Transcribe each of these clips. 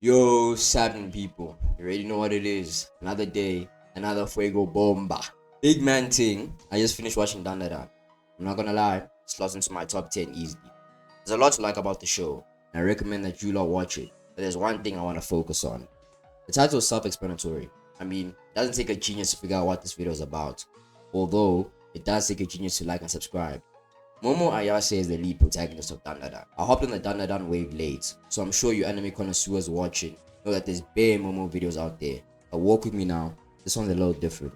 Yo, Saturn people, you already know what it is. Another day, another fuego bomba. Big man thing. I just finished watching Dandadan. I'm not gonna lie, it's lost into my top 10 easily. There's a lot to like about the show, and I recommend that you lot watch it. But there's one thing I want to focus on. The title is self-explanatory. I mean, it doesn't take a genius to figure out what this video is about. Although, it does take a genius to like and subscribe. Momo Ayase is the lead protagonist of Dandadan. I hopped on the Dandadan wave late, so I'm sure you anime connoisseurs watching know that there's bare Momo videos out there. But walk with me now, this one's a little different.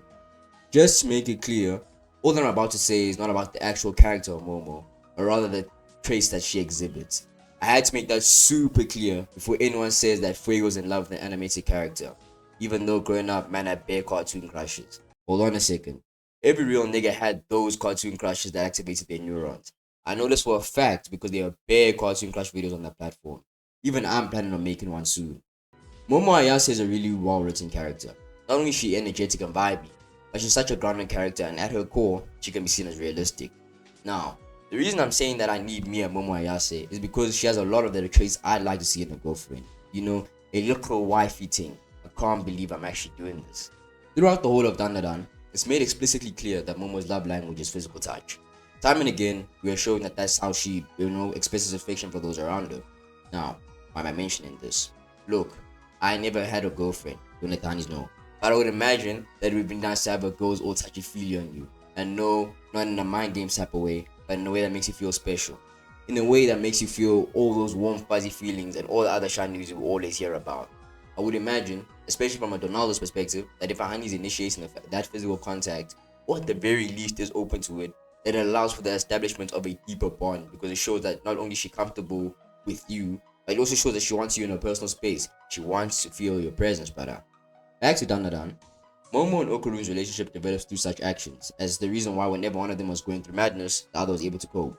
Just to make it clear, all that I'm about to say is not about the actual character of Momo, but rather the traits that she exhibits. I had to make that super clear before anyone says that Fuego's in love with an animated character, even though growing up, man had bare cartoon crushes. Hold on a second. Every real nigga had those cartoon crushes that activated their neurons. I know this for a fact because there are bare cartoon crush videos on that platform. Even I'm planning on making one soon. Momo Ayase is a really well written character. Not only is she energetic and vibey, but she's such a grounded character, and at her core, she can be seen as realistic. Now, the reason I'm saying that I need me a Momo Ayase is because she has a lot of the traits I'd like to see in a girlfriend. You know, a little wifey thing. I can't believe I'm actually doing this. Throughout the whole of Dandadan, it's made explicitly clear that Momo's love language is physical touch. Time and again, we are showing that that's how she, expresses affection for those around her. Now, why am I mentioning this? Look, I never had a girlfriend, don't let the honeys know. But I would imagine that it would be nice to have a girl's all touchy-feely on you. And no, not in a mind game type of way, but in a way that makes you feel special. In a way that makes you feel all those warm fuzzy feelings and all the other shiny news you always hear about. I would imagine, especially from a Donaldo's perspective, that if a honey is initiating that physical contact, or at the very least is open to it, then it allows for the establishment of a deeper bond because it shows that not only is she comfortable with you, but it also shows that she wants you in her personal space. She wants to feel your presence, brother. Back to Dandadan. Momo and Okuru's relationship develops through such actions, as the reason why whenever one of them was going through madness, the other was able to cope.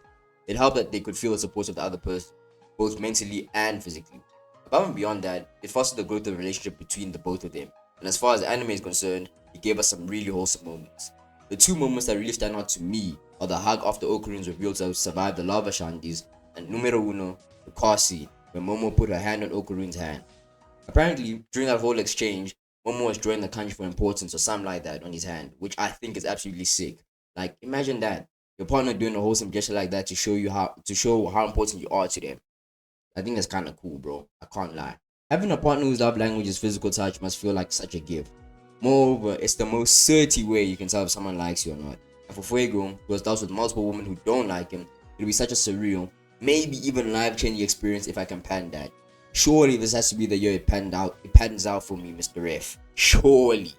It helped that they could feel the support of the other person, both mentally and physically. Above and beyond that, it fostered the growth of the relationship between the both of them. And as far as anime is concerned, it gave us some really wholesome moments. The two moments that really stand out to me are the hug after Okurun's revealed to survive the lava shanties, and numero uno, the car scene, where Momo put her hand on Okurun's hand. Apparently, during that whole exchange, Momo was drawing the kanji for importance or something like that on his hand, which I think is absolutely sick. Like, imagine that. Your partner doing a wholesome gesture like that to show how important you are to them. I think that's kind of cool, bro. I can't lie. Having a partner whose love language is physical touch must feel like such a gift. Moreover, it's the most certain way you can tell if someone likes you or not. And for Fuego, who has dealt with multiple women who don't like him, it'll be such a surreal, maybe even life-changing experience if I can pan that. Surely this has to be the year it pans out for me, Mr. F. Surely.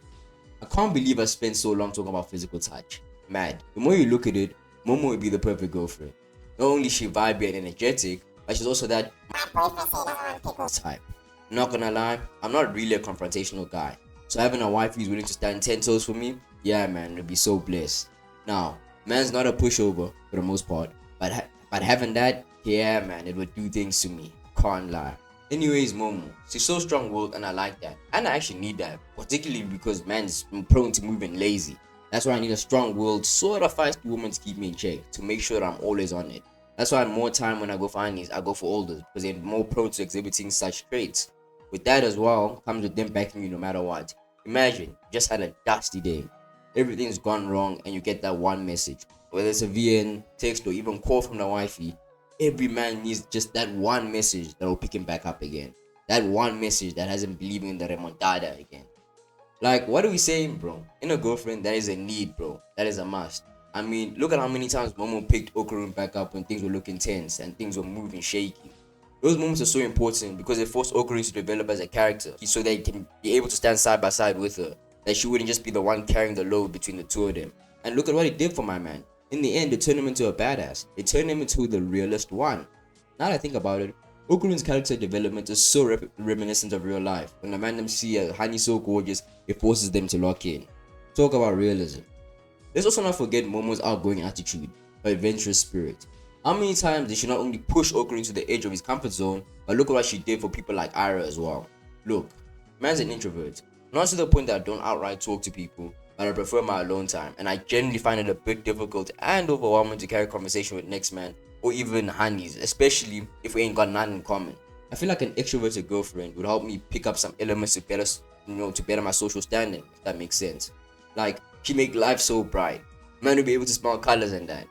I can't believe I spent so long talking about physical touch. Mad. The more you look at it, Momo would be the perfect girlfriend. Not only is she vibey and energetic, but she's also that type. Not gonna lie, I'm not really a confrontational guy. So having a wife who's willing to stand 10 toes for me, yeah man, it'd be so blessed. Now, man's not a pushover for the most part, but having that, yeah man, it would do things to me. Can't lie. Anyways, Momo, she's so strong-willed and I like that. And I actually need that, particularly because man's prone to moving lazy. That's why I need a strong-willed, sort of feisty woman to keep me in check, to make sure that I'm always on it. That's why more time when I go for honeys, I go for older, because they're more prone to exhibiting such traits. With that as well, comes with them backing you no matter what. Imagine, you just had a dusty day. Everything's gone wrong and you get that one message. Whether it's a VN, text, or even call from the wifey, every man needs just that one message that will pick him back up again. That one message that has him believing in the remontada again. Like, what are we saying, bro? In a girlfriend, that is a need, bro. That is a must. I mean, look at how many times Momo picked Okurun back up when things were looking tense and things were moving shaky. Those moments are so important because it forced Okurun to develop as a character so that he can be able to stand side by side with her. That she wouldn't just be the one carrying the load between the two of them. And look at what it did for my man. In the end, it turned him into a badass. It turned him into the realist one. Now that I think about it, Okurun's character development is so reminiscent of real life. When the man them see a honey so gorgeous, it forces them to lock in. Talk about realism. Let's also not forget Momo's outgoing attitude, her adventurous spirit. How many times did she not only push Okurun to the edge of his comfort zone, but look at what she did for people like Ira as well. Look, man's an introvert. Not to the point that I don't outright talk to people, but I prefer my alone time, and I generally find it a bit difficult and overwhelming to carry conversation with next man or even honeys, especially if we ain't got none in common. I feel like an extroverted girlfriend would help me pick up some elements to better, to better my social standing, if that makes sense. Like, she make life so bright. Man will be able to smell colors and that.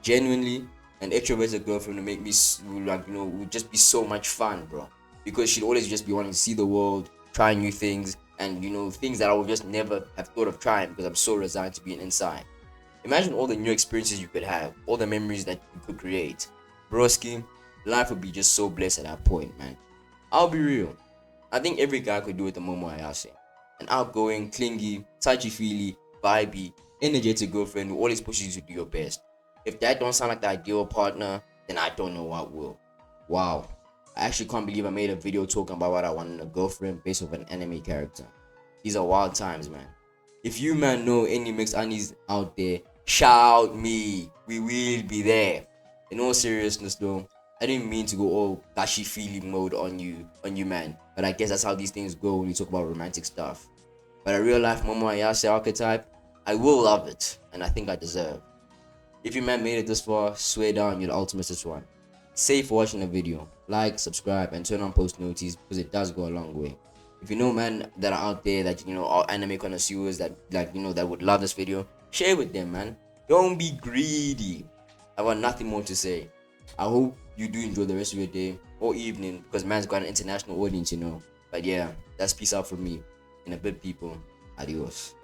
Genuinely, an extroverted girlfriend would make me, would just be so much fun, bro. Because she'd always just be wanting to see the world, try new things, and, things that I would just never have thought of trying because I'm so resigned to being inside. Imagine all the new experiences you could have, all the memories that you could create. Broski, life would be just so blessed at that point, man. I'll be real. I think every guy could do with a Momo Ayase. An outgoing, clingy, touchy-feely, vibey, energetic girlfriend who always pushes you to do your best. If that don't sound like the ideal partner, then I don't know what will. Wow. I actually can't believe I made a video talking about what I want in a girlfriend based off an anime character. These are wild times, man. If you man know any mixed aunties out there, shout me. We will be there. In all seriousness though, I didn't mean to go all gashy feeling mode on you man. But I guess that's how these things go when you talk about romantic stuff. But a real life Momo Ayase archetype, I will love it, and I think I deserve. If you man made it this far, swear down you're the ultimate one. Save for watching the video. Like, subscribe, and turn on post notices because it does go a long way. If you know man that are out there that are anime connoisseurs that that would love this video, share with them, man. Don't be greedy. I got nothing more to say. I hope you do enjoy the rest of your day or evening because man's got an international audience, But yeah, that's peace out from me. In a bit, people. Adios.